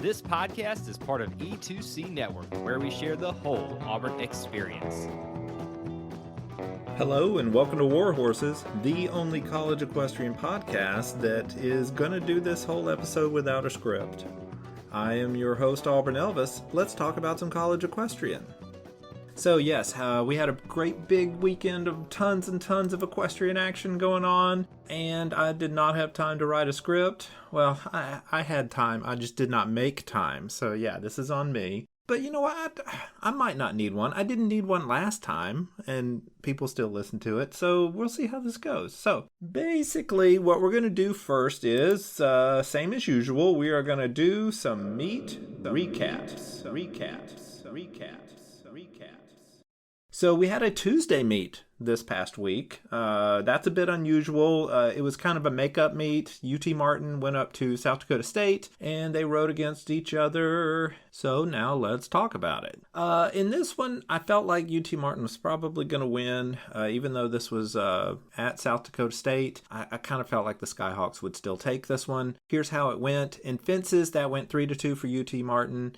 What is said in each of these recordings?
This podcast is part of E2C Network, where we share the whole Auburn experience. Hello and welcome to War Horses, the only college equestrian podcast that is going to do this whole episode without a script. I am your host, Auburn Elvis. Let's talk about some college equestrian. So yes, we had a great big weekend of tons and tons of equestrian action going on, and I did not have time to write a script. Well, I had time, I just did not make time, so yeah, this is on me. But you know what? I might not need one. I didn't need one last time, and people still listen to it, so we'll see how this goes. So basically, what we're going to do first is, same as usual, we are going to do some meet recaps. So we had a Tuesday meet this past week. That's a bit unusual. It was kind of a makeup meet. UT Martin went up to South Dakota State and they rode against each other. So now let's talk about it. In this one, I felt like UT Martin was probably going to win. Even though this was at South Dakota State, I kind of felt like the Skyhawks would still take this one. Here's how it went. In fences, that went 3-2 for UT Martin.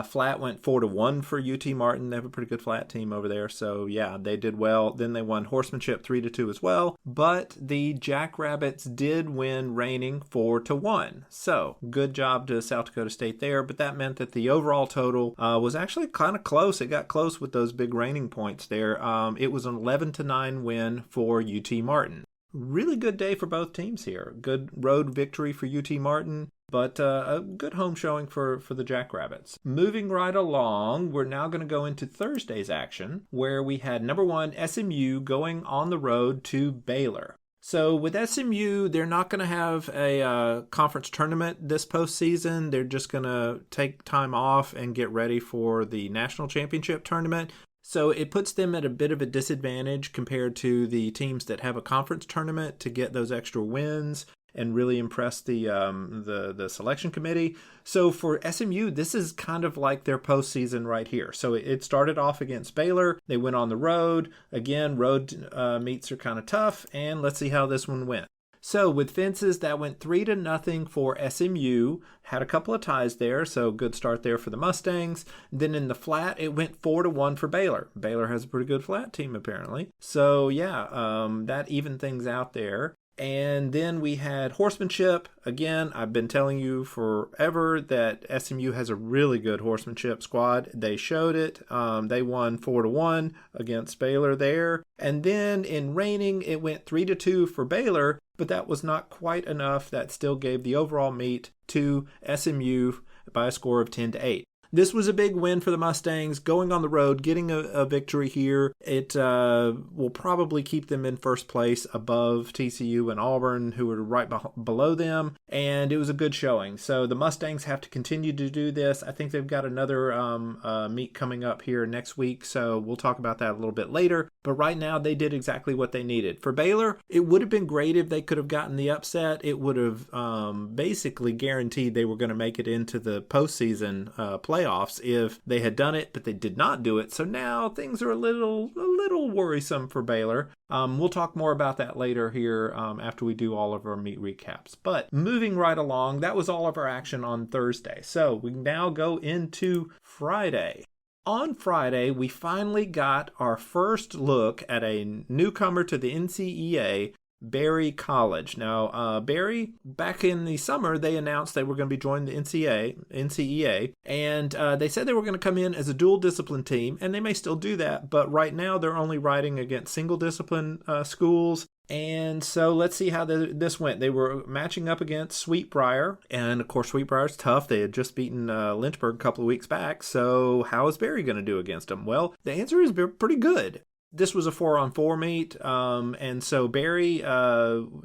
Flat went 4-1 for UT Martin. They have a pretty good flat team over there. So yeah, they did well. Then they won horsemanship 3-2 as well. But the Jackrabbits did win reigning 4-1. So good job to South Dakota State there. But that meant that the overall total was actually kind of close. It got close with those big reigning points there. It was an 11-9 win for UT Martin. Really good day for both teams here. Good road victory for UT Martin, but a good home showing for the Jackrabbits. Moving right along, we're now going to go into Thursday's action, where we had number 1 SMU going on the road to Baylor. So with SMU, they're not going to have a conference tournament this postseason. They're just going to take time off and get ready for the national championship tournament. So it puts them at a bit of a disadvantage compared to the teams that have a conference tournament to get those extra wins and really impress the selection committee. So for SMU, this is kind of like their postseason right here. So it started off against Baylor. They went on the road. Again, road meets are kind of tough, and let's see how this one went. So with fences, that went 3-0 for SMU. Had a couple of ties there, so good start there for the Mustangs. Then in the flat, it went 4-1 for Baylor. Baylor has a pretty good flat team, apparently. So yeah, that evened things out there. And then we had horsemanship. Again, I've been telling you forever that SMU has a really good horsemanship squad. They showed it. They won 4-1 against Baylor there. And then in reining, it went 3-2 for Baylor, but that was not quite enough. That still gave the overall meet to SMU by a score of 10-8. This was a big win for the Mustangs, going on the road, getting a victory here. It will probably keep them in first place above TCU and Auburn, who are right below them, and it was a good showing. So the Mustangs have to continue to do this. I think they've got another meet coming up here next week, so we'll talk about that a little bit later. But right now, they did exactly what they needed. For Baylor, it would have been great if they could have gotten the upset. It would have basically guaranteed they were going to make it into the postseason playoffs if they had done it, but they did not do it. So now things are a little worrisome for Baylor. We'll talk more about that later here after we do all of our meet recaps. But moving right along, that was all of our action on Thursday. So we now go into Friday. On Friday, we finally got our first look at a newcomer to the NCEA, Berry College. Now, Berry, back in the summer, they announced they were going to be joining the NCEA, and they said they were going to come in as a dual discipline team, and they may still do that, but right now they're only riding against single discipline schools. And so let's see how this went. They were matching up against Sweetbriar, and of course Sweetbriar's tough. They had just beaten Lynchburg a couple of weeks back, so how is Berry going to do against them? Well, the answer is pretty good. This was a 4-on-4 meet, and so Berry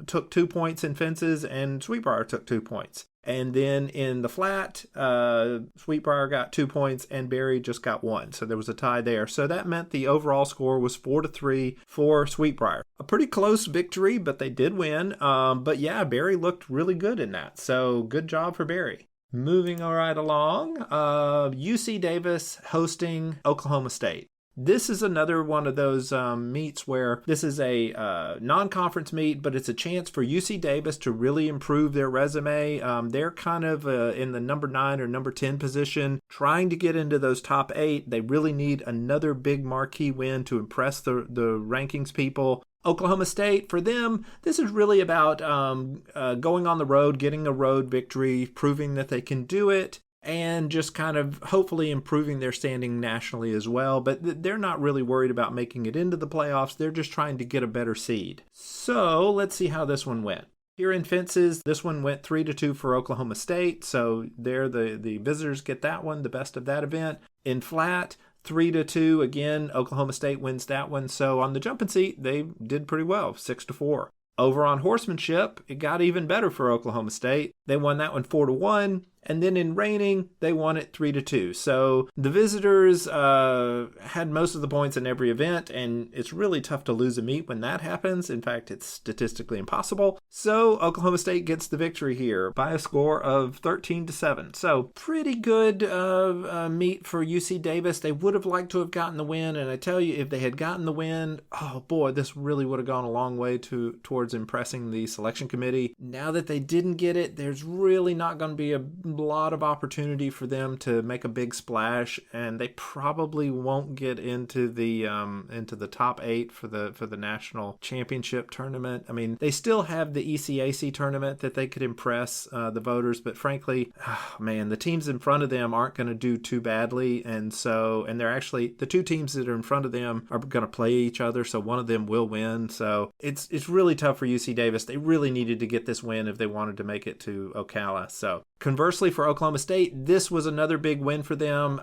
took 2 points in fences, and Sweetbriar took 2 points. And then in the flat, Sweetbriar got 2 points, and Berry just got 1. So there was a tie there. So that meant the overall score was 4-3 for Sweetbriar. A pretty close victory, but they did win. But yeah, Berry looked really good in that. So good job for Berry. Moving right along, UC Davis hosting Oklahoma State. This is another one of those meets where this is a non-conference meet, but it's a chance for UC Davis to really improve their resume. They're kind of in the number 9 or number 10 position, trying to get into those top 8. They really need another big marquee win to impress the rankings people. Oklahoma State, for them, this is really about going on the road, getting a road victory, proving that they can do it, and just kind of hopefully improving their standing nationally as well. But they're not really worried about making it into the playoffs. They're just trying to get a better seed. So let's see how this one went. Here in fences, this one went 3-2 for Oklahoma State. So there, the visitors get that one, the best of that event. In flat, 3-2. Again, Oklahoma State wins that one. So on the jumping seat, they did pretty well, 6-4. Over on horsemanship, it got even better for Oklahoma State. They won that one 4-1. And then in reining, they won it 3-2. So the visitors had most of the points in every event, and it's really tough to lose a meet when that happens. In fact, it's statistically impossible. So Oklahoma State gets the victory here by a score of 13-7. So pretty good meet for UC Davis. They would have liked to have gotten the win, and I tell you, if they had gotten the win, oh boy, this really would have gone a long way towards impressing the selection committee. Now that they didn't get it, there's really not going to be a lot of opportunity for them to make a big splash, and they probably won't get into the top 8 for the national championship tournament. I mean, they still have the ECAC tournament that they could impress the voters, but frankly, the teams in front of them aren't going to do too badly, and they're actually, the two teams that are in front of them are going to play each other, so one of them will win. So it's really tough for UC Davis. They really needed to get this win if they wanted to make it to Ocala. So conversely, for Oklahoma State, this was another big win for them.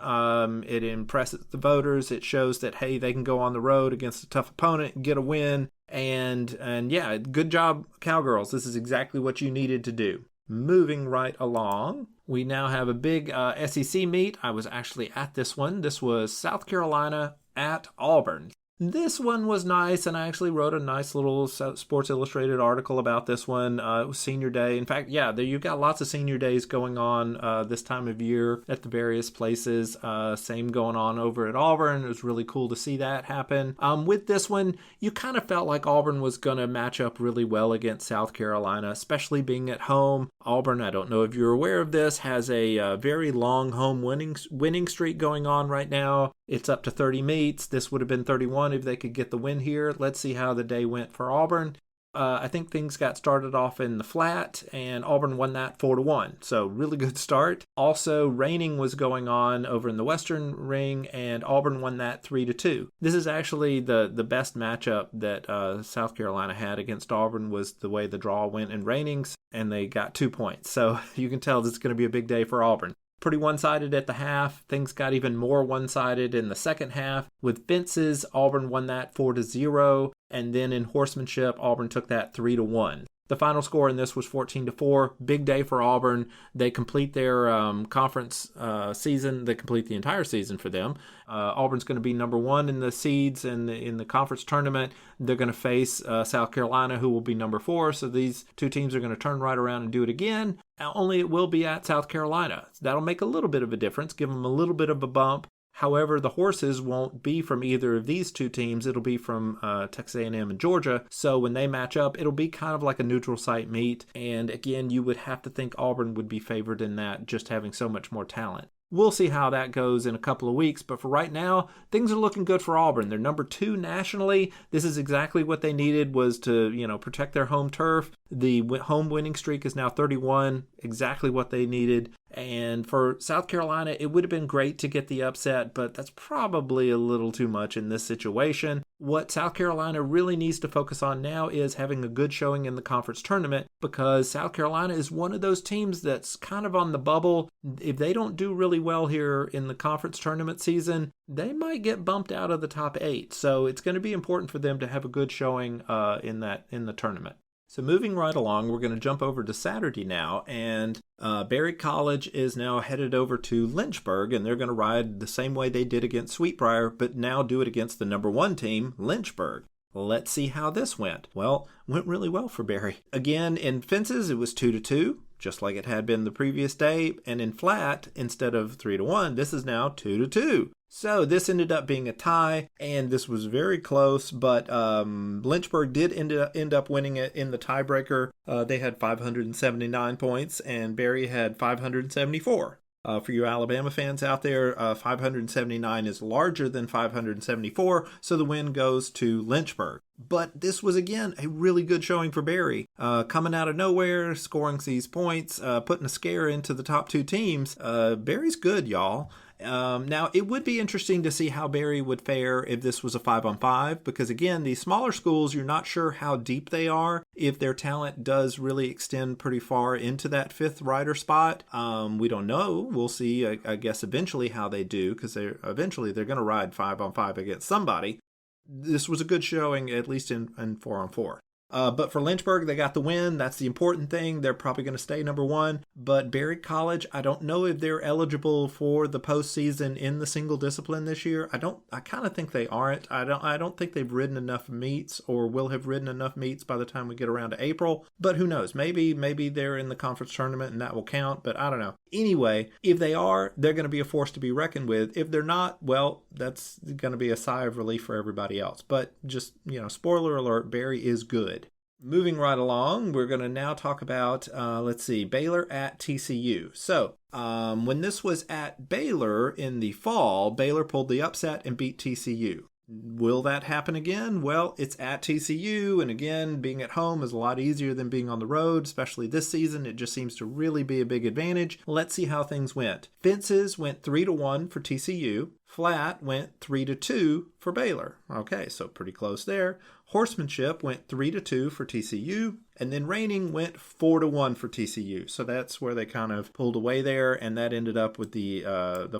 It impresses the voters. It shows that, hey, they can go on the road against a tough opponent and get a win. And yeah, good job, Cowgirls. This is exactly what you needed to do. Moving right along, we now have a big SEC meet. I was actually at this one. This was South Carolina at Auburn. This one was nice, and I actually wrote a nice little Sports Illustrated article about this one. It was senior day. In fact, yeah, you've got lots of senior days going on this time of year at the various places. Same going on over at Auburn. It was really cool to see that happen. With this one, you kind of felt like Auburn was going to match up really well against South Carolina, especially being at home. Auburn, I don't know if you're aware of this, has a very long home winning streak going on right now. It's up to 30 meets. This would have been 31 if they could get the win here. Let's see how the day went for Auburn. I think things got started off in the flat, and Auburn won that 4-1. So really good start. Also, reining was going on over in the Western ring, and Auburn won that 3-2. This is actually the best matchup that South Carolina had against Auburn, was the way the draw went in reignings, and they got 2 points. So you can tell this is going to be a big day for Auburn. Pretty one-sided at the half. Things got even more one-sided in the second half. With fences, Auburn won that 4-0, and then in horsemanship, Auburn took that 3-1. The final score in this was 14-4. Big day for Auburn. They complete their conference season. They complete the entire season for them. Auburn's going to be number 1 in the seeds and in the conference tournament. They're going to face South Carolina, who will be number 4. So these two teams are going to turn right around and do it again. Only it will be at South Carolina. That'll make a little bit of a difference, give them a little bit of a bump. However, the horses won't be from either of these two teams. It'll be from Texas A&M and Georgia. So when they match up, it'll be kind of like a neutral site meet. And again, you would have to think Auburn would be favored in that, just having so much more talent. We'll see how that goes in a couple of weeks, but for right now, things are looking good for Auburn. They're number 2 nationally. This is exactly what they needed, was to, protect their home turf. The home winning streak is now 31, exactly what they needed. And for South Carolina, it would have been great to get the upset, but that's probably a little too much in this situation. What South Carolina really needs to focus on now is having a good showing in the conference tournament, because South Carolina is one of those teams that's kind of on the bubble. If they don't do really well here in the conference tournament season, they might get bumped out of the top 8. So it's going to be important for them to have a good showing in the tournament. So moving right along, we're going to jump over to Saturday now, and Berry College is now headed over to Lynchburg, and they're going to ride the same way they did against Sweetbriar, but now do it against the number 1 team, Lynchburg. Let's see how this went. Well, went really well for Berry. Again, in fences, it was 2-2, just like it had been the previous day, and in flat, instead of 3-1, this is now 2-2. So this ended up being a tie, and this was very close, but Lynchburg did end up winning it in the tiebreaker. They had 579 points, and Berry had 574. For you Alabama fans out there, 579 is larger than 574, so the win goes to Lynchburg. But this was, again, a really good showing for Berry. Coming out of nowhere, scoring these points, putting a scare into the top two teams. Berry's good, y'all. Now, it would be interesting to see how Berry would fare if this was a 5-on-5, because again, these smaller schools, you're not sure how deep they are, if their talent does really extend pretty far into that fifth rider spot. We don't know. We'll see, I guess, eventually how they do, because eventually they're going to ride 5-on-5 against somebody. This was a good showing, at least in 4-on-4. But for Lynchburg, they got the win. That's the important thing. They're probably going to stay number one. But Berry College, I don't know if they're eligible for the postseason in the single discipline this year. I kind of think they aren't. I don't think they've ridden enough meets or will have ridden enough meets by the time we get around to April. But who knows? Maybe they're in the conference tournament and that will count. But I don't know. Anyway, if they are, they're going to be a force to be reckoned with. If they're not, well, that's going to be a sigh of relief for everybody else. But just, spoiler alert, Berry is good. Moving right along, we're going to now talk about, Baylor at TCU. So, when this was at Baylor in the fall, Baylor pulled the upset and beat TCU. Will that happen again? Well, it's at TCU, and again, being at home is a lot easier than being on the road, especially this season. It just seems to really be a big advantage. Let's see how things went. Fences went 3-1 for TCU. Flat went 3-2 for Baylor. Okay, so pretty close there. Horsemanship went 3-2 for TCU, and then reining went 4-1 for TCU. So that's where they kind of pulled away there, and that ended up with the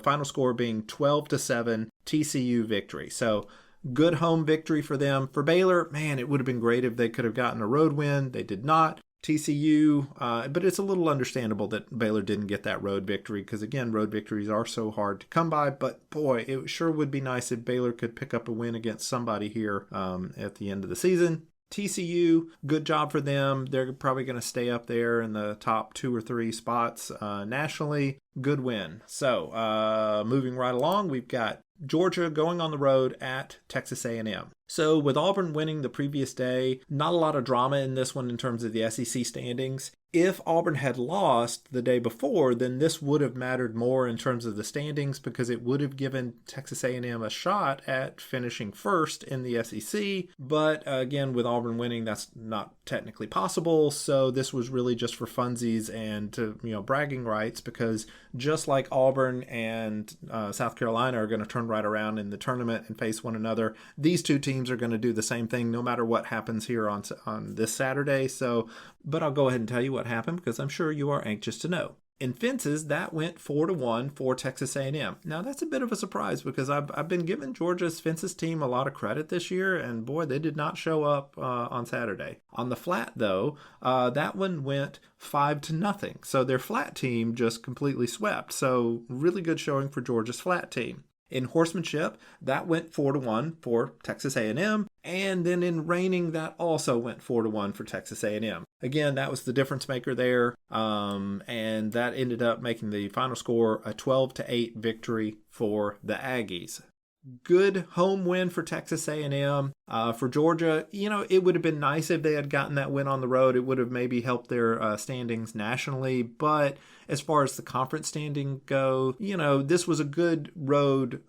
final score being 12-7 TCU victory. So good home victory for them. For Baylor, man, it would have been great if they could have gotten a road win. They did not. TCU, but it's a little understandable that Baylor didn't get that road victory because, again, road victories are so hard to come by. But, boy, it sure would be nice if Baylor could pick up a win against somebody here at the end of the season. TCU, good job for them. They're probably going to stay up there in the top 2 or 3 spots nationally. Good win. So, moving right along, we've got Georgia going on the road at Texas A&M. So with Auburn winning the previous day, not a lot of drama in this one in terms of the SEC standings. If Auburn had lost the day before, then this would have mattered more in terms of the standings because it would have given Texas A&M a shot at finishing first in the SEC. But again, with Auburn winning, that's not technically possible. So this was really just for funsies and to, bragging rights, because just like Auburn and South Carolina are going to turn right around in the tournament and face one another, these two teams are going to do the same thing no matter what happens here on this Saturday. But I'll go ahead and tell you what happened because I'm sure you are anxious to know. In fences, that went 4-1 for Texas A&M. Now, that's a bit of a surprise because I've been giving Georgia's fences team a lot of credit this year, and boy, they did not show up on Saturday. On the flat, though, that one went 5-0. So their flat team just completely swept. So really good showing for Georgia's flat team. In horsemanship, that went 4-1 for Texas A&M, and then in reining, that also went 4-1 for Texas A&M. Again, that was the difference maker there, and that ended up making the final score a 12-8 victory for the Aggies. Good home win for Texas A&M. For Georgia, it would have been nice if they had gotten that win on the road. It would have maybe helped their standings nationally. But as far as the conference standing go, this was a good road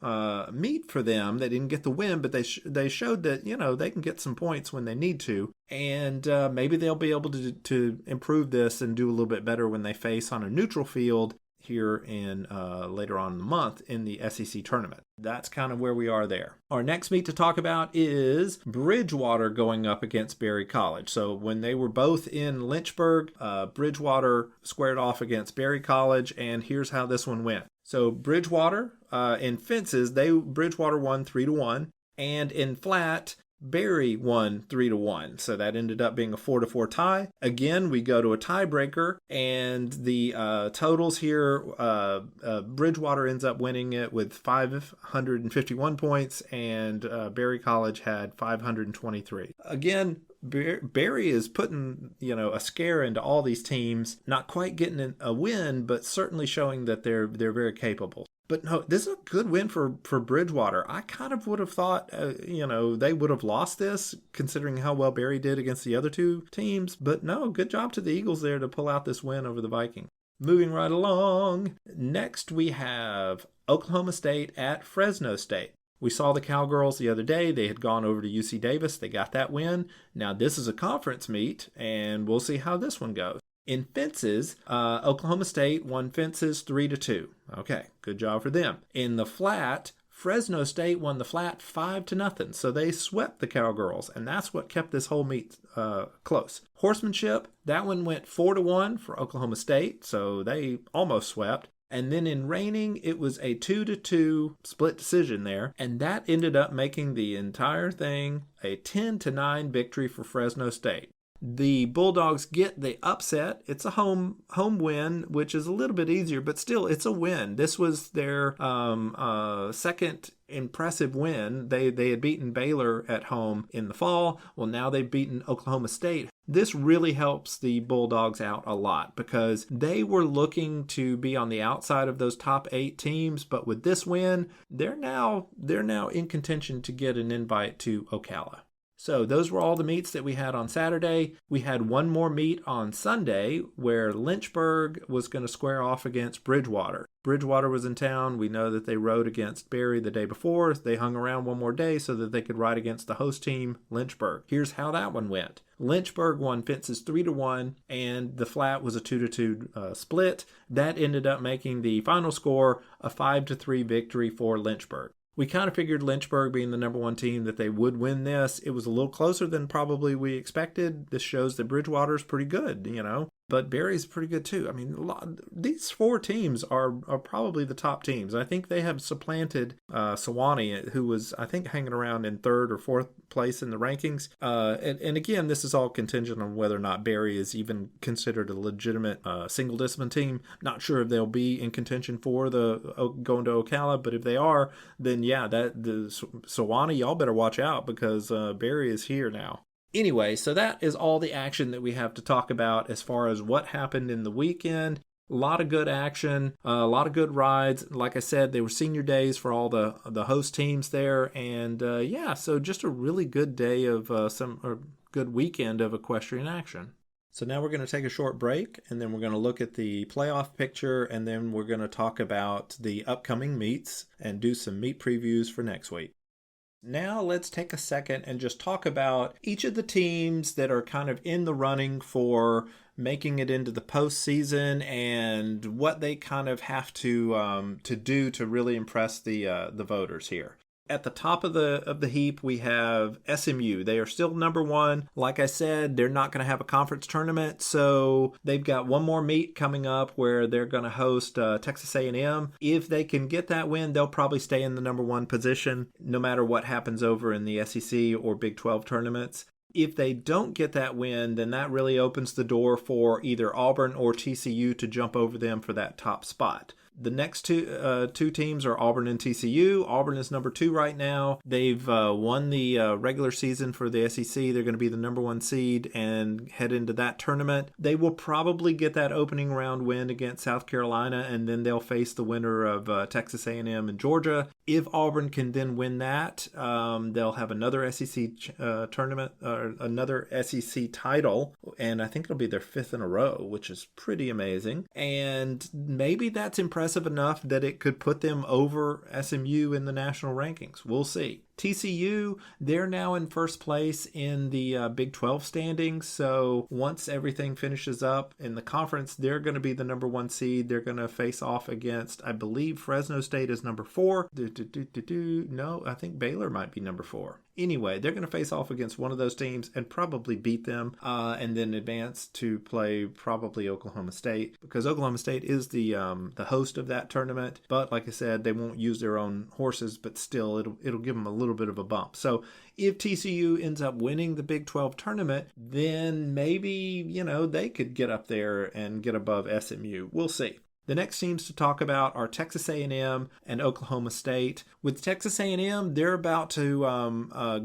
meet for them. They didn't get the win, but they showed that, they can get some points when they need to. And maybe they'll be able to improve this and do a little bit better when they face on a neutral field here in later on in the month in the SEC tournament. That's kind of where we are there. Our next meet to talk about is Bridgewater going up against Berry College. So when they were both in Lynchburg, Bridgewater squared off against Berry College, and here's how this one went. So Bridgewater, in fences, Bridgewater won 3-1, and in flat, Berry won 3-1, so that ended up being a 4-4 tie. Again, we go to a tiebreaker, and the totals here, Bridgewater ends up winning it with 551 points, and Berry College had 523. Again, Berry is putting, a scare into all these teams, not quite getting a win, but certainly showing that they're very capable. But no, this is a good win for Bridgewater. I kind of would have thought, they would have lost this considering how well Barry did against the other two teams. But no, good job to the Eagles there to pull out this win over the Vikings. Moving right along. Next, we have Oklahoma State at Fresno State. We saw the Cowgirls the other day. They had gone over to UC Davis. They got that win. Now, this is a conference meet, and we'll see how this one goes. In fences, Oklahoma State won fences 3-2. Okay, good job for them. In the flat, Fresno State won the flat 5-0. So they swept the Cowgirls, and that's what kept this whole meet close. Horsemanship, that one went 4-1 for Oklahoma State, so they almost swept. And then in reining, it was a 2-2 split decision there, and that ended up making the entire thing a 10-9 victory for Fresno State. The Bulldogs get the upset. It's a home win, which is a little bit easier, but still, it's a win. This was their second impressive win. They had beaten Baylor at home in the fall. Well, now they've beaten Oklahoma State. This really helps the Bulldogs out a lot because they were looking to be on the outside of those top 8 teams, but with this win, they're now in contention to get an invite to Ocala. So those were all the meets that we had on Saturday. We had one more meet on Sunday where Lynchburg was going to square off against Bridgewater. Bridgewater was in town. We know that they rode against Barry the day before. They hung around one more day so that they could ride against the host team, Lynchburg. Here's how that one went. Lynchburg won fences 3-1, and the flat was a 2-2 split. That ended up making the final score a 5-3 victory for Lynchburg. We kind of figured Lynchburg being the number 1 team that they would win this. It was a little closer than probably we expected. This shows that Bridgewater's pretty good, But Barry's pretty good too. I mean, these 4 teams are probably the top teams. I think they have supplanted Sewanee, who was, I think, hanging around in 3rd or 4th place in the rankings. And again, this is all contingent on whether or not Barry is even considered a legitimate single discipline team. Not sure if they'll be in contention for the going to Ocala, but if they are, then yeah, the Sewanee, y'all better watch out because Barry is here now. Anyway, so that is all the action that we have to talk about as far as what happened in the weekend. A lot of good action, a lot of good rides. Like I said, they were senior days for all the host teams there. And so just a really good day of good weekend of equestrian action. So now we're going to take a short break, and then we're going to look at the playoff picture, and then we're going to talk about the upcoming meets and do some meet previews for next week. Now let's take a second and just talk about each of the teams that are kind of in the running for making it into the postseason and what they kind of have to do to really impress the voters here. At the top of the heap, we have SMU. They are still number 1. Like I said, they're not going to have a conference tournament, so they've got one more meet coming up where they're going to host Texas A&M. If they can get that win, they'll probably stay in the number 1 position, no matter what happens over in the SEC or Big 12 tournaments. If they don't get that win, then that really opens the door for either Auburn or TCU to jump over them for that top spot. The next two teams are Auburn and TCU. Auburn is number 2 right now. They've won the regular season for the SEC. They're going to be the number 1 seed and head into that tournament. They will probably get that opening round win against South Carolina, and then they'll face the winner of Texas A&M and Georgia. If Auburn can then win that, they'll have another SEC tournament or another SEC title, and I think it'll be their 5th in a row, which is pretty amazing. And maybe that's impressive enough that it could put them over SMU in the national rankings. We'll see. TCU, they're now in first place in the Big 12 standings. So once everything finishes up in the conference, they're going to be the number 1 seed. They're going to face off against, I believe, Fresno State is number 4. No, I think Baylor might be number 4. Anyway, they're going to face off against one of those teams and probably beat them and then advance to play probably Oklahoma State, because Oklahoma State is the host of that tournament. But like I said, they won't use their own horses, but still it'll give them a little bit of a bump. So if TCU ends up winning the Big 12 tournament, then maybe, they could get up there and get above SMU. We'll see. The next teams to talk about are Texas A&M and Oklahoma State. With Texas A&M, they're about to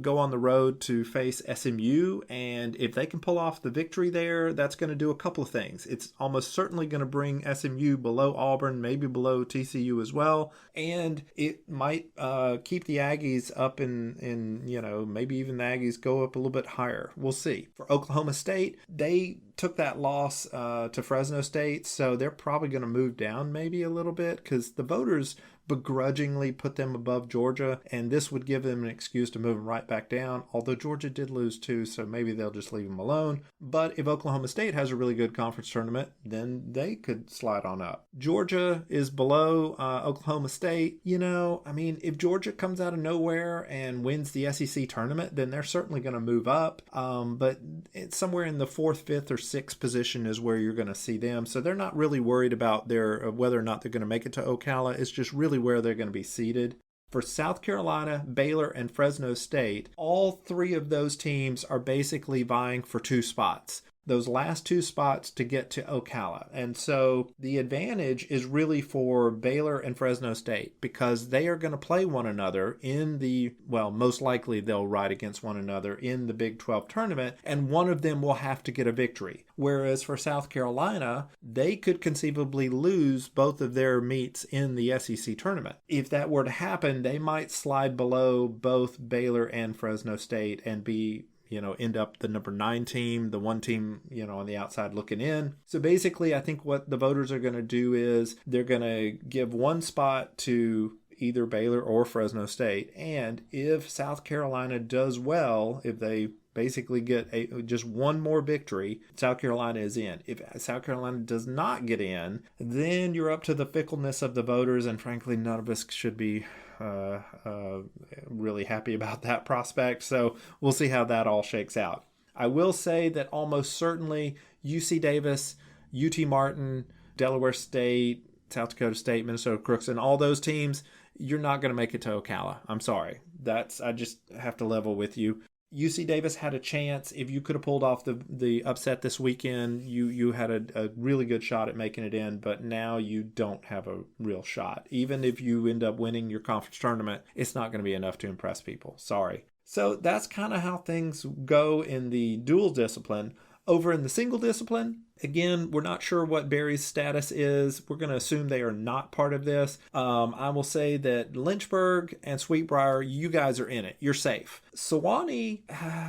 go on the road to face SMU, and if they can pull off the victory there, that's going to do a couple of things. It's almost certainly going to bring SMU below Auburn, maybe below TCU as well, and it might keep the Aggies up in maybe even the Aggies go up a little bit higher. We'll see. For Oklahoma State, they took that loss to Fresno State, so they're probably going to move down maybe a little bit because the voters begrudgingly put them above Georgia, and this would give them an excuse to move them right back down, although Georgia did lose too, so maybe they'll just leave them alone. But if Oklahoma State has a really good conference tournament, then they could slide on up. Georgia is below Oklahoma State. If Georgia comes out of nowhere and wins the SEC tournament, then they're certainly going to move up, but it's somewhere in the 4th, 5th, or 6th position is where you're going to see them, so they're not really worried about whether or not they're going to make it to Ocala. It's just really where they're going to be seated. For South Carolina, Baylor, and Fresno State, all 3 of those teams are basically vying for 2 spots. Those last 2 spots to get to Ocala. And so the advantage is really for Baylor and Fresno State because they are going to play one another most likely they'll ride against one another in the Big 12 tournament, and one of them will have to get a victory. Whereas for South Carolina, they could conceivably lose both of their meets in the SEC tournament. If that were to happen, they might slide below both Baylor and Fresno State and be end up the number 9 team, the one team, on the outside looking in. So basically, I think what the voters are going to do is they're going to give one spot to either Baylor or Fresno State. And if South Carolina does well, if they basically get just one more victory, South Carolina is in. If South Carolina does not get in, then you're up to the fickleness of the voters, and frankly, none of us should be really happy about that prospect. So we'll see how that all shakes out. I will say that almost certainly UC Davis, UT Martin, Delaware State, South Dakota State, Minnesota Crookston, all those teams, you're not going to make it to Ocala. I'm sorry. I just have to level with you. UC Davis had a chance. If you could have pulled off the upset this weekend, you had a really good shot at making it in, but now you don't have a real shot. Even if you end up winning your conference tournament, it's not going to be enough to impress people. Sorry. So that's kind of how things go in the dual discipline. Over in the single discipline, again, we're not sure what Barry's status is. We're going to assume they are not part of this. I will say that Lynchburg and Sweetbriar, you guys are in it. You're safe. Sewanee,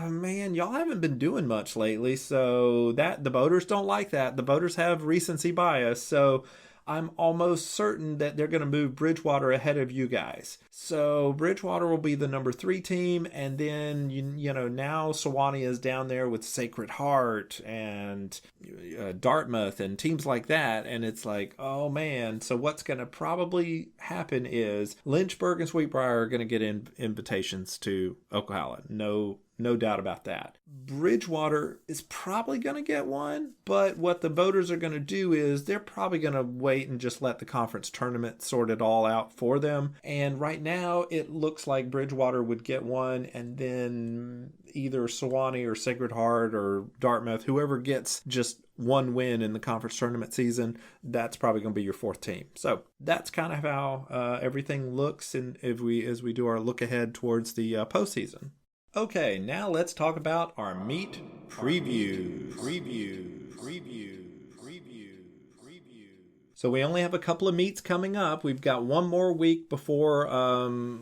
man, y'all haven't been doing much lately, so the voters don't like that. The voters have recency bias, so I'm almost certain that they're going to move Bridgewater ahead of you guys. So Bridgewater will be the number 3 team, and then now Sewanee is down there with Sacred Heart and Dartmouth and teams like that, and it's like, oh man. So what's going to probably happen is Lynchburg and Sweetbriar are going to get invitations to Ocala. No doubt about that. Bridgewater is probably going to get one, but what the voters are going to do is they're probably going to wait and just let the conference tournament sort it all out for them. And right now, it looks like Bridgewater would get one, and then either Sewanee or Sacred Heart or Dartmouth, whoever gets just one win in the conference tournament season, that's probably going to be your 4th team. So that's kind of how everything looks as we do our look ahead towards the postseason. Okay, now let's talk about our meet preview. So we only have a couple of meets coming up. We've got one more week before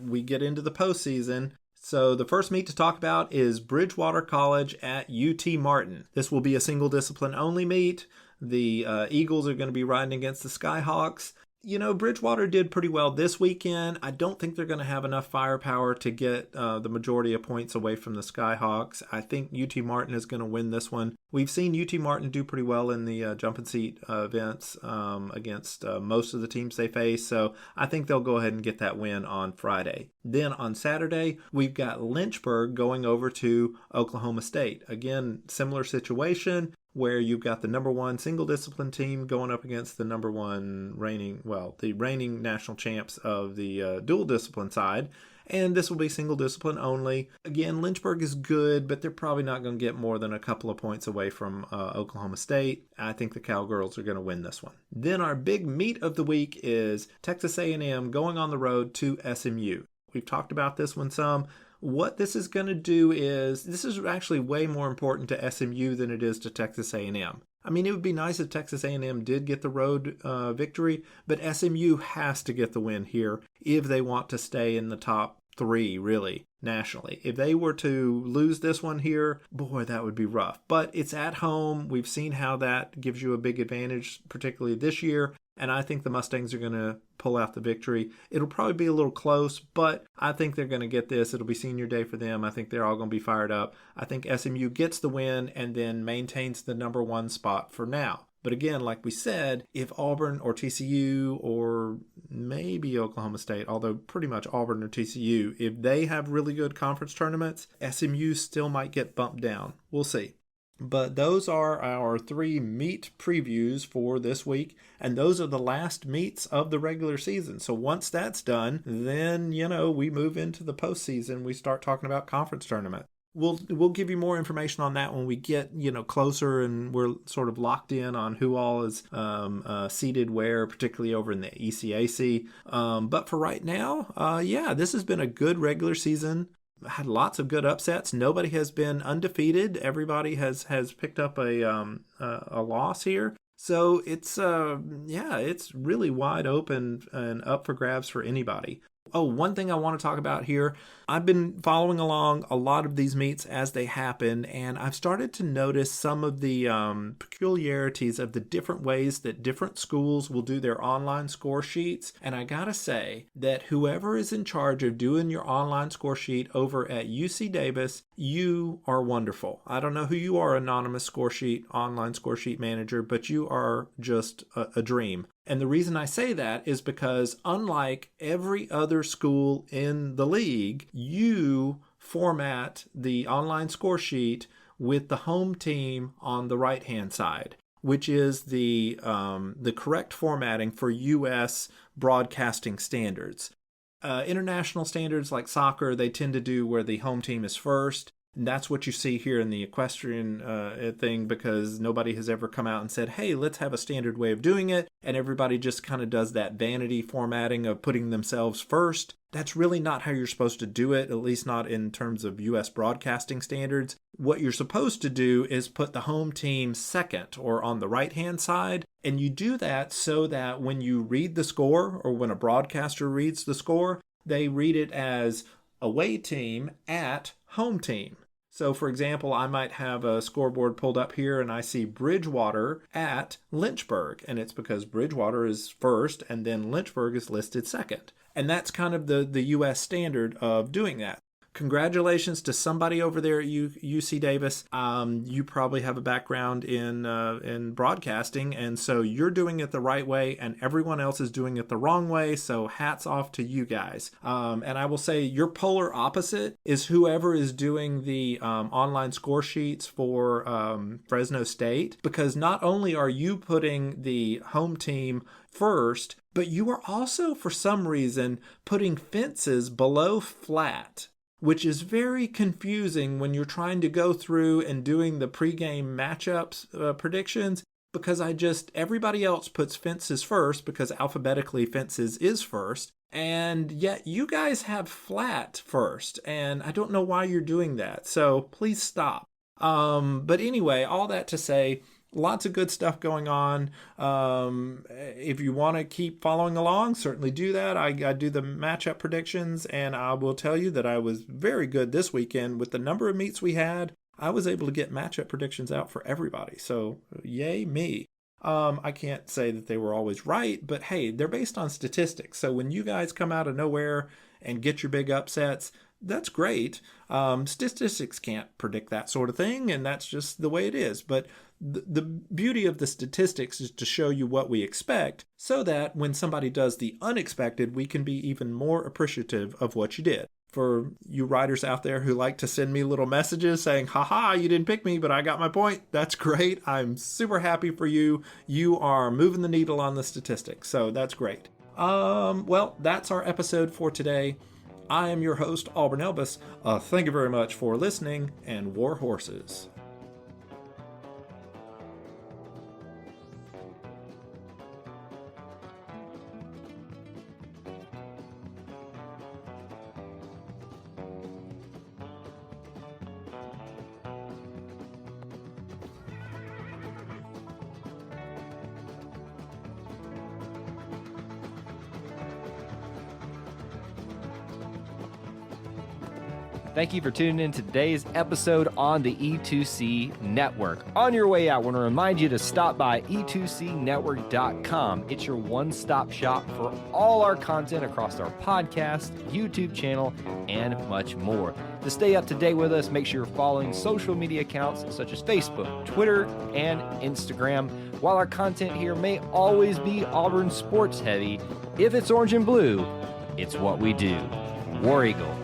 we get into the postseason. So the first meet to talk about is Bridgewater College at UT Martin. This will be a single discipline only meet. The Eagles are going to be riding against the Skyhawks. Bridgewater did pretty well this weekend. I don't think they're going to have enough firepower to get the majority of points away from the Skyhawks. I think UT Martin is going to win this one. We've seen UT Martin do pretty well in the jumping seat events against most of the teams they face, so I think they'll go ahead and get that win on Friday. Then on Saturday, we've got Lynchburg going over to Oklahoma State. Again, similar situation, where you've got the number 1 single discipline team going up against the number 1 reigning national champs of the dual discipline side. and this will be single discipline only. Again, Lynchburg is good, but they're probably not going to get more than a couple of points away from Oklahoma State. I think the Cowgirls are going to win this one. Then our big meat of the week is Texas A&M going on the road to SMU. We've talked about this one some. What this is going to do is, this is actually way more important to SMU than it is to Texas A&M. I mean, it would be nice if Texas A&M did get the road victory, but SMU has to get the win here if they want to stay in the top 3, really, nationally. If they were to lose this one here, boy, that would be rough. But it's at home. We've seen how that gives you a big advantage, particularly this year. And I think the Mustangs are going to pull out the victory. It'll probably be a little close, but I think they're going to get this. It'll be senior day for them. I think they're all going to be fired up. I think SMU gets the win and then maintains the number 1 spot for now. But again, like we said, if Auburn or TCU or maybe Oklahoma State, although pretty much Auburn or TCU, if they have really good conference tournaments, SMU still might get bumped down. We'll see. But those are our 3 meet previews for this week, and those are the last meets of the regular season. So once that's done, then, we move into the postseason. We start talking about conference tournament. We'll give you more information on that when we get, closer and we're sort of locked in on who all is seated where, particularly over in the ECAC. But for right now, this has been a good regular season. Had lots of good upsets. Nobody has been undefeated. Everybody has picked up a loss here. So it's really wide open and up for grabs for anybody. Oh, one thing I want to talk about here. I've been following along a lot of these meets as they happen, and I've started to notice some of the peculiarities of the different ways that different schools will do their online score sheets. And I gotta say that whoever is in charge of doing your online score sheet over at UC Davis, you are wonderful. I don't know who you are, anonymous online score sheet manager, but you are just a dream. And the reason I say that is because unlike every other school in the league, you format the online score sheet with the home team on the right-hand side, which is the correct formatting for U.S. broadcasting standards. International standards like soccer, they tend to do where the home team is first. And that's what you see here in the equestrian thing, because nobody has ever come out and said, hey, let's have a standard way of doing it. And everybody just kind of does that vanity formatting of putting themselves first. That's really not how you're supposed to do it, at least not in terms of U.S. broadcasting standards. What you're supposed to do is put the home team second or on the right-hand side. And you do that so that when you read the score, or when a broadcaster reads the score, they read it as away team at home team. So, for example, I might have a scoreboard pulled up here and I see Bridgewater at Lynchburg. And it's because Bridgewater is first and then Lynchburg is listed second. And that's kind of the U.S. standard of doing that. Congratulations to somebody over there at UC Davis. You probably have a background in broadcasting, and so you're doing it the right way, and everyone else is doing it the wrong way, so hats off to you guys. And I will say your polar opposite is whoever is doing the online score sheets for Fresno State, because not only are you putting the home team first, but you are also, for some reason, putting fences below flat, which is very confusing when you're trying to go through and doing the pregame matchups predictions, because everybody else puts fences first because alphabetically fences is first, and yet you guys have flat first, and I don't know why you're doing that, so please stop. But anyway, all that to say, lots of good stuff going on. If you want to keep following along, certainly do that. I do the matchup predictions, and I will tell you that I was very good this weekend with the number of meets we had. I was able to get matchup predictions out for everybody, so yay me. I can't say that they were always right, but hey, they're based on statistics. So when you guys come out of nowhere and get your big upsets, that's great. Statistics can't predict that sort of thing, and that's just the way it is. But the beauty of the statistics is to show you what we expect, so that when somebody does the unexpected, we can be even more appreciative of what you did. For you writers out there who like to send me little messages saying, haha, you didn't pick me, but I got my point. That's great. I'm super happy for you. You are moving the needle on the statistics, so that's great. Well, that's our episode for today. I am your host, Auburn Elvis. Thank you very much for listening, and war horses. Thank you for tuning in to today's episode on the E2C Network. On your way out, I want to remind you to stop by e2cnetwork.com. It's your one-stop shop for all our content across our podcast, YouTube channel, and much more. To stay up to date with us, make sure you're following social media accounts such as Facebook, Twitter, and Instagram. While our content here may always be Auburn sports heavy, if it's orange and blue, it's what we do. War Eagle.